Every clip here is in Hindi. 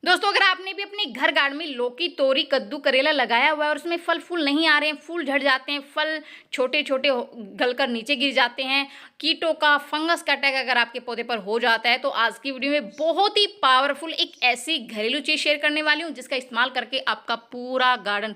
दोस्तों, अगर आपने भी अपने घर गार्डन में लौकी, तोरी, कद्दू, करेला लगाया हुआ है और उसमें फल फूल नहीं आ रहे हैं, फूल झड़ जाते हैं, फल छोटे छोटे गलकर नीचे गिर जाते हैं, कीटों का, फंगस का अटैक अगर आपके पौधे पर हो जाता है, तो आज की वीडियो में बहुत ही पावरफुल एक ऐसी घरेलू चीज़ शेयर करने वाली हूँ जिसका इस्तेमाल करके आपका पूरा गार्डन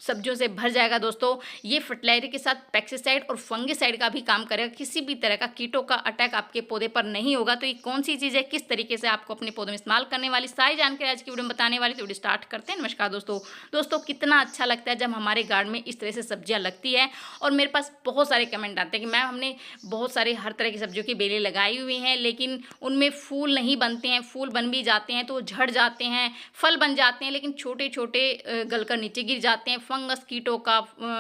सब्जियों से भर जाएगा। दोस्तों, ये फर्टिलाइजर के साथ पेस्टिसाइड और फंगिसाइड का भी काम करेगा। किसी भी तरह का कीटों का अटैक आपके पौधे पर नहीं होगा। तो ये कौन सी चीज़ है, किस तरीके से आपको अपने पौधों में इस्तेमाल करने वाली सारी जानकारी आज की वीडियो में बताने वाली। तो वीडियो स्टार्ट करते हैं। नमस्कार दोस्तों, कितना अच्छा लगता है जब हमारे गार्डन में इस तरह से सब्जियां लगती है। और मेरे पास बहुत सारे कमेंट आते हैं कि मैम, हमने बहुत सारे हर तरह की सब्जियों की बेलें लगाई हुई हैं, लेकिन उनमें फूल नहीं बनते हैं। फूल बन भी जाते हैं तो झड़ जाते हैं, फल बन जाते हैं, लेकिन छोटे छोटे गलकर नीचे गिर जाते हैं। फंगस, कीटों का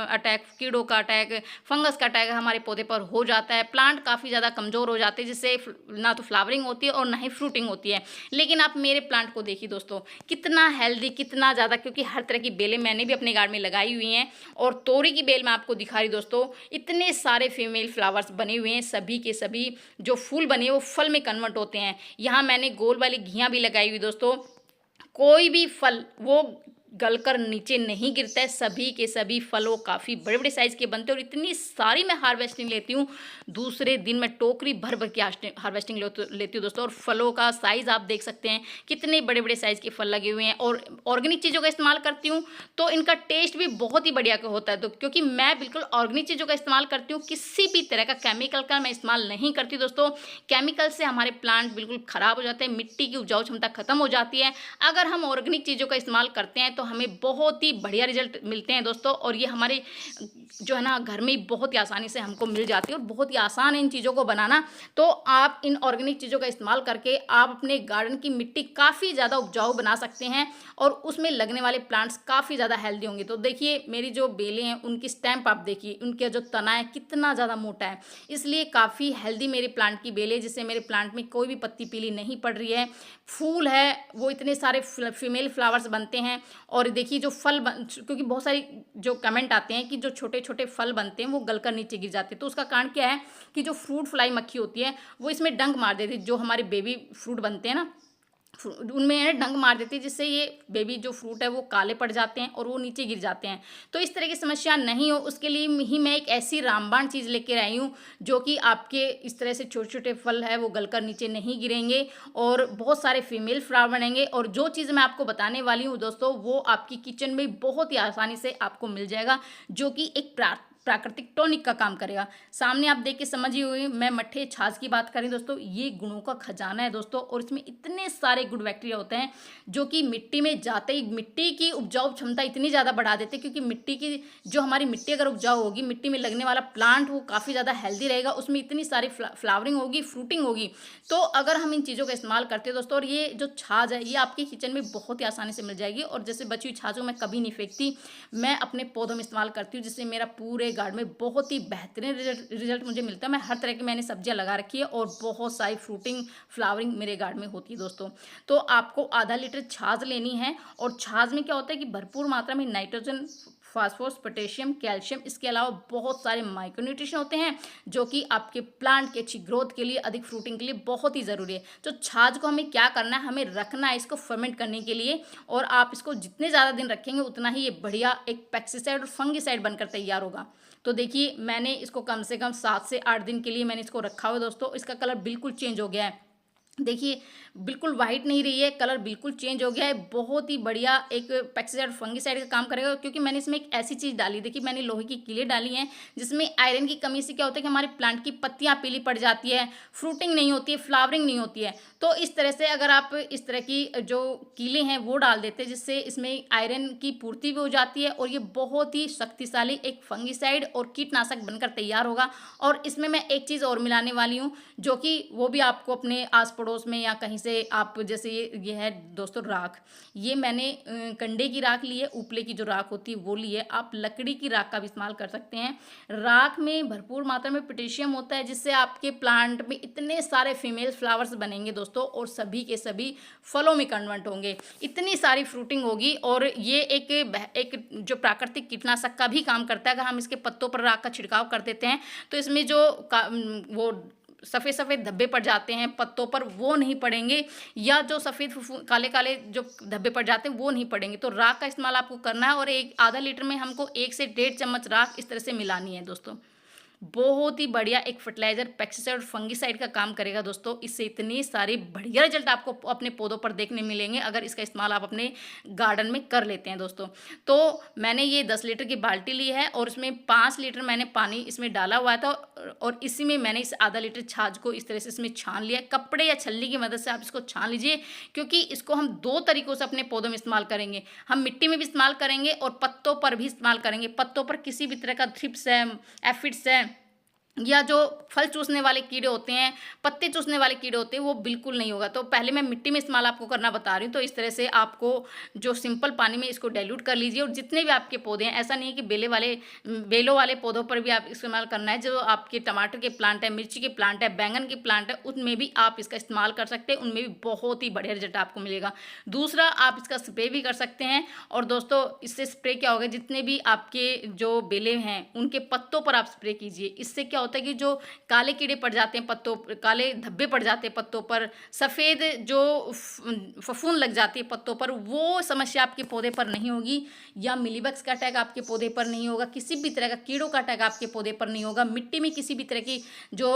अटैक, कीड़ों का अटैक, फंगस का अटैक हमारे पौधे पर हो जाता है। प्लांट काफ़ी ज़्यादा कमज़ोर हो जाते हैं, जिससे ना तो फ्लावरिंग होती है और ना ही फ्रूटिंग होती है। लेकिन आप मेरे प्लांट को देखिए दोस्तों, कितना हेल्दी, कितना ज़्यादा, क्योंकि हर तरह की बेलें मैंने भी अपने गार्डन में लगाई हुई हैं। और तोरी की बेल मैं आपको दिखा रही दोस्तों, इतने सारे फीमेल फ्लावर्स बने हुए हैं, सभी के सभी जो फूल बने हैं वो फल में कन्वर्ट होते हैं। यहाँ मैंने गोल वाली घियाँ भी लगाई हुई दोस्तों, कोई भी फल वो गलकर नीचे नहीं गिरता है। सभी के सभी फल वो काफ़ी बड़े बड़े साइज़ के बनते हैं। और इतनी सारी मैं हार्वेस्टिंग लेती हूँ, दूसरे दिन मैं टोकरी भर भर के हार्वेस्टिंग लेती हूँ दोस्तों। और फलों का साइज़ आप देख सकते हैं, कितने बड़े बड़े साइज़ के फल लगे हुए हैं। और ऑर्गेनिक चीज़ों का इस्तेमाल करती हूँ तो इनका टेस्ट भी बहुत ही बढ़िया होता है। तो क्योंकि मैं बिल्कुल ऑर्गेनिक चीज़ों का इस्तेमाल करती हूँ, किसी भी तरह का केमिकल का मैं इस्तेमाल नहीं करती दोस्तों। केमिकल से हमारे प्लांट बिल्कुल ख़राब हो जाते हैं, मिट्टी की उपजाऊ क्षमता खत्म हो जाती है। अगर हम ऑर्गेनिक चीज़ों का इस्तेमाल करते हैं तो हमें बहुत ही बढ़िया रिजल्ट मिलते हैं दोस्तों। और ये हमारे जो है ना घर में बहुत ही आसानी से हमको मिल जाती है और बहुत ही आसान है इन चीज़ों को बनाना। तो आप इन ऑर्गेनिक चीज़ों का इस्तेमाल करके आप अपने गार्डन की मिट्टी काफ़ी ज़्यादा उपजाऊ बना सकते हैं और उसमें लगने वाले प्लांट्स काफ़ी ज़्यादा हेल्दी होंगे। तो देखिए, मेरी जो बेलें हैं उनकी स्टैम्प आप देखिए, उनका जो तना है कितना ज़्यादा मोटा है, इसलिए काफ़ी हेल्दी मेरे प्लांट की बेलें, जिससे मेरे प्लांट में कोई भी पत्ती पीली नहीं पड़ रही है। फूल है वो इतने सारे फीमेल फ्लावर्स बनते हैं। और देखिए जो क्योंकि बहुत सारी जो कमेंट आते हैं कि जो छोटे छोटे फल बनते हैं वो गलकर नीचे गिर जाते हैं, तो उसका कारण क्या है कि जो फ्रूट फ्लाई मक्खी होती है वो इसमें डंक मार देती है। जो हमारे बेबी फ्रूट बनते हैं ना, उनमें डंक मार देती है, जिससे ये बेबी जो फ्रूट है वो काले पड़ जाते हैं और वो नीचे गिर जाते हैं। तो इस तरह की समस्या नहीं हो, उसके लिए ही मैं एक ऐसी रामबाण चीज़ लेकर आई हूँ जो कि आपके इस तरह से छोटे छोटे फल है वो गलकर नीचे नहीं गिरेंगे और बहुत सारे फीमेल फ्लावर बनेंगे। और जो चीज़ मैं आपको बताने वाली हूँ दोस्तों, वो आपकी किचन में बहुत ही आसानी से आपको मिल जाएगा, जो कि एक प्राकृतिक टॉनिक का काम करेगा। सामने आप देख के समझिए हुए, मैं मट्ठे छाछ की बात करें दोस्तों, ये गुणों का खजाना है दोस्तों। और इसमें इतने सारे गुड बैक्टीरिया होते हैं जो कि मिट्टी में जाते ही मिट्टी की उपजाऊ क्षमता इतनी ज़्यादा बढ़ा देते हैं। क्योंकि मिट्टी की जो हमारी मिट्टी अगर उपजाऊ होगी, मिट्टी में लगने वाला प्लांट वो काफ़ी ज़्यादा हेल्दी रहेगा, उसमें इतनी सारी फ्लावरिंग होगी, फ्रूटिंग होगी। तो अगर हम इन चीज़ों का इस्तेमाल करते हैं दोस्तों, और ये जो छाछ है ये आपके किचन में बहुत ही आसानी से मिल जाएगी। और जैसे बची हुई छाछ को मैं कभी नहीं फेंकती, मैं अपने पौधों में इस्तेमाल करती हूँ, जिससे मेरा पूरे गार्डन में बहुत ही बेहतरीन रिजल्ट मुझे मिलता है। मैं हर तरह की मैंने सब्जियां लगा रखी है और बहुत सारी फ्रूटिंग फ्लावरिंग मेरे गार्डन में होती है दोस्तों। तो आपको आधा लीटर छाछ लेनी है। और छाछ में क्या होता है कि भरपूर मात्रा में नाइट्रोजन, फास्फोरस, पोटेशियम, कैल्शियम, इसके अलावा बहुत सारे माइक्रोन्यूट्रिशन होते हैं जो कि आपके प्लांट की अच्छी ग्रोथ के लिए, अधिक फ्रूटिंग के लिए बहुत ही ज़रूरी है। तो छाछ को हमें क्या करना है, हमें रखना है इसको फर्मेंट करने के लिए। और आप इसको जितने ज़्यादा दिन रखेंगे उतना ही ये बढ़िया एक पेस्टिसाइड और फंगिसाइड बनकर तैयार होगा। तो देखिए, मैंने इसको कम से कम 7 से 8 दिन के लिए मैंने इसको रखा हुआ दोस्तों। इसका कलर बिल्कुल चेंज हो गया है, देखिए बिल्कुल वाइट नहीं रही है, कलर बिल्कुल चेंज हो गया है। बहुत ही बढ़िया एक पेस्टिसाइड फंगिसाइड का काम करेगा, क्योंकि मैंने इसमें एक ऐसी चीज़ डाली, देखिए मैंने लोहे की कीलें डाली हैं, जिसमें आयरन की कमी से क्या होता है कि हमारे प्लांट की पत्तियां पीली पड़ जाती है, फ्रूटिंग नहीं होती है, फ्लावरिंग नहीं होती है। तो इस तरह से अगर आप इस तरह की जो कीलें हैं वो डाल देते हैं, जिससे इसमें आयरन की पूर्ति भी हो जाती है और ये बहुत ही शक्तिशाली एक फंगिसाइड और कीटनाशक बनकर तैयार होगा। और इसमें मैं एक चीज़ और मिलाने वाली हूँ, जो कि वो भी आपको अपने आस पड़ोस में या कहीं से आप, जैसे ये है दोस्तों राख, ये मैंने कंडे की राख ली है, उपले की जो राख होती है वो ली है। आप लकड़ी की राख का भी इस्तेमाल कर सकते हैं। राख में भरपूर मात्रा में पोटेशियम होता है, जिससे आपके प्लांट में इतने सारे फीमेल फ्लावर्स बनेंगे दोस्तों और सभी के सभी फलों में कन्वर्ट होंगे, इतनी सारी फ्रूटिंग होगी। और ये एक जो प्राकृतिक कीटनाशक का भी काम करता है। अगर हम इसके पत्तों पर राख का छिड़काव कर देते हैं तो इसमें जो वो सफ़ेद सफ़ेद धब्बे पड़ जाते हैं पत्तों पर, वो नहीं पड़ेंगे, या जो सफ़ेद काले काले जो धब्बे पड़ जाते हैं वो नहीं पड़ेंगे। तो राख का इस्तेमाल आपको करना है और एक आधा लीटर में हमको 1 से 1.5 चम्मच राख इस तरह से मिलानी है दोस्तों। बहुत ही बढ़िया एक फर्टिलाइजर, पेस्टिसाइड और फंगिसाइड का काम करेगा दोस्तों। इससे इतनी सारी बढ़िया रिजल्ट आपको अपने पौधों पर देखने मिलेंगे अगर इसका इस्तेमाल आप अपने गार्डन में कर लेते हैं दोस्तों। तो मैंने ये 10 लीटर की बाल्टी ली है और उसमें 5 लीटर मैंने पानी इसमें डाला हुआ था और इसी में मैंने इस आधा लीटर छाछ को इस तरह से इसमें छान लिया। कपड़े या छलनी की मदद से आप इसको छान लीजिए, क्योंकि इसको हम 2 तरीक़ों से अपने पौधों में इस्तेमाल करेंगे। हम मिट्टी में भी इस्तेमाल करेंगे और पत्तों पर भी इस्तेमाल करेंगे। पत्तों पर किसी भी तरह का थ्रिप्स है, एफिड्स है, या जो फल चूसने वाले कीड़े होते हैं, पत्ते चूसने वाले कीड़े होते हैं, वो बिल्कुल नहीं होगा। तो पहले मैं मिट्टी में इस्तेमाल आपको करना बता रही हूँ। तो इस तरह से आपको जो सिंपल पानी में इसको डाइल्यूट कर लीजिए और जितने भी आपके पौधे हैं, ऐसा नहीं है कि बेलों वाले पौधों पर भी आप इस्तेमाल करना है। जो आपके टमाटर के प्लांट है, मिर्ची के प्लांट है, बैंगन के प्लांट है, उनमें भी आप इसका इस्तेमाल कर सकते हैं। उनमें भी बहुत ही बढ़िया रिजल्ट आपको मिलेगा। दूसरा, आप इसका स्प्रे भी कर सकते हैं। और दोस्तों, इससे स्प्रे क्या होगा, जितने भी आपके जो बेले हैं उनके पत्तों पर आप स्प्रे कीजिए। इससे क्या होता है कि जो काले कीड़े पड़ जाते हैं पत्तों, काले धब्बे पड़ जाते हैं पत्तों पर, सफ़ेद जो फफूंद लग जाती है पत्तों पर, वो समस्या आपके पौधे पर नहीं होगी। या मिलीबग्स का अटैक आपके पौधे पर नहीं होगा, किसी भी तरह का कीड़ों का अटैक आपके पौधे पर नहीं होगा। मिट्टी में किसी भी तरह की जो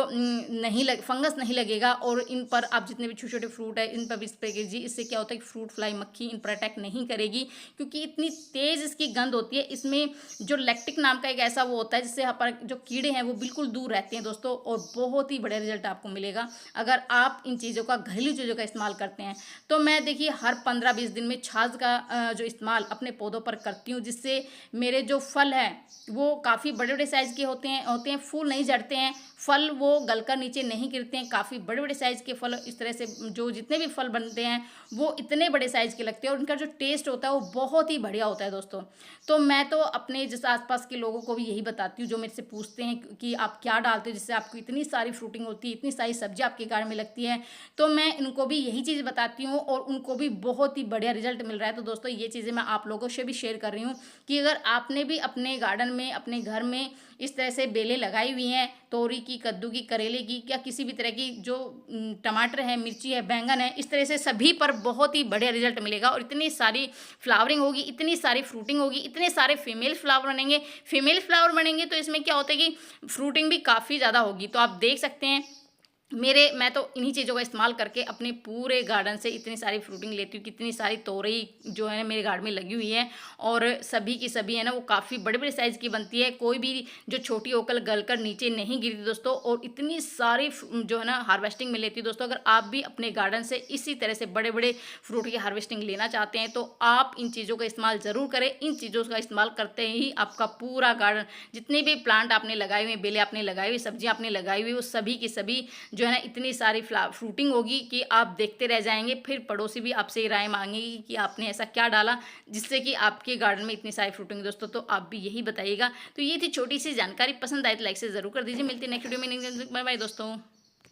फंगस नहीं लगेगा। और इन पर आप जितने भी छोटे छोटे फ्रूट है इन पर भी स्प्रे कीजिए। इससे क्या होता है कि फ्रूट फ्लाई मक्खी इन पर अटैक नहीं करेगी, क्योंकि इतनी तेज़ इसकी गंध होती है। इसमें जो लैक्टिक नाम का एक ऐसा वो होता है जिससे यहाँ पर जो कीड़े हैं वो बिल्कुल दूर रहते हैं दोस्तों। और बहुत ही बढ़िया रिजल्ट आपको मिलेगा अगर आप इन चीज़ों का, घरेलू चीज़ों का इस्तेमाल करते हैं। तो मैं देखिए हर 15-20 दिन में छाछ का जो इस्तेमाल अपने पौधों पर करती हूँ, जिससे मेरे जो फल हैं वो काफ़ी बड़े बड़े साइज़ के होते हैं, फूल नहीं झड़ते हैं, फल वो गलकर नीचे नहीं गिरते हैं। काफ़ी बड़े बड़े साइज़ के फल इस तरह से जो जितने भी फल बनते हैं वो इतने बड़े साइज़ के लगते हैं और उनका जो टेस्ट होता है वो बहुत ही बढ़िया होता है दोस्तों। तो मैं तो अपने जिस आसपास के लोगों को भी यही बताती हूँ, जो मेरे से पूछते हैं कि आप क्या डालते हो जिससे आपको इतनी सारी फ्रूटिंग होती है, इतनी सारी सब्जी आपके गार्डन में लगती है। तो मैं इनको भी यही चीज़ बताती हूँ और उनको भी बहुत ही बढ़िया रिजल्ट मिल रहा है। तो दोस्तों, ये चीज़ें मैं आप लोगों से भी शेयर कर रही हूँ कि अगर आपने भी अपने गार्डन में, अपने घर में इस तरह से बेलें लगाई हुई हैं, तोरी की, कद्दू की, करेले की, या किसी भी तरह की जो टमाटर है, मिर्ची है, बैंगन है, इस तरह से सभी पर बहुत ही बढ़िया रिजल्ट मिलेगा। और इतनी सारी फ्लावरिंग होगी, इतनी सारी फ्रूटिंग होगी, इतने सारे फीमेल फ्लावर बनेंगे। फीमेल फ्लावर बनेंगे तो इसमें क्या होता है कि फ्रूटिंग भी काफ़ी ज़्यादा होगी। तो आप देख सकते हैं मैं तो इन्हीं चीज़ों का इस्तेमाल करके अपने पूरे गार्डन से इतनी सारी फ्रूटिंग लेती हूँ। कितनी सारी तोरई जो है मेरे गार्डन में लगी हुई है और सभी की सभी है ना वो काफ़ी बड़े बड़े साइज़ की बनती है। कोई भी जो छोटी होकर गलकर नीचे नहीं गिरती दोस्तों। और इतनी सारी जो है ना हार्वेस्टिंग में लेती है दोस्तों। अगर आप भी अपने गार्डन से इसी तरह से बड़े बड़े फ्रूट की हार्वेस्टिंग लेना चाहते हैं तो आप इन चीज़ों का इस्तेमाल ज़रूर करें। इन चीज़ों का इस्तेमाल करते ही आपका पूरा गार्डन, जितने भी प्लांट आपने लगाए हुए, बेलें आपने लगाई हुई, सब्जियाँ आपने लगाई हुई, वो सभी की सभी जो है ना इतनी सारी फ्रूटिंग होगी कि आप देखते रह जाएंगे। फिर पड़ोसी भी आपसे राय मांगेगी कि आपने ऐसा क्या डाला जिससे कि आपके गार्डन में इतनी सारी फ्रूटिंग। दोस्तों, तो आप भी यही बताइएगा। तो ये थी छोटी सी जानकारी, पसंद आए तो लाइक से ज़रूर कर दीजिए। मिलती है नेक्स्ट वीडियो में। बाय बाय दोस्तों।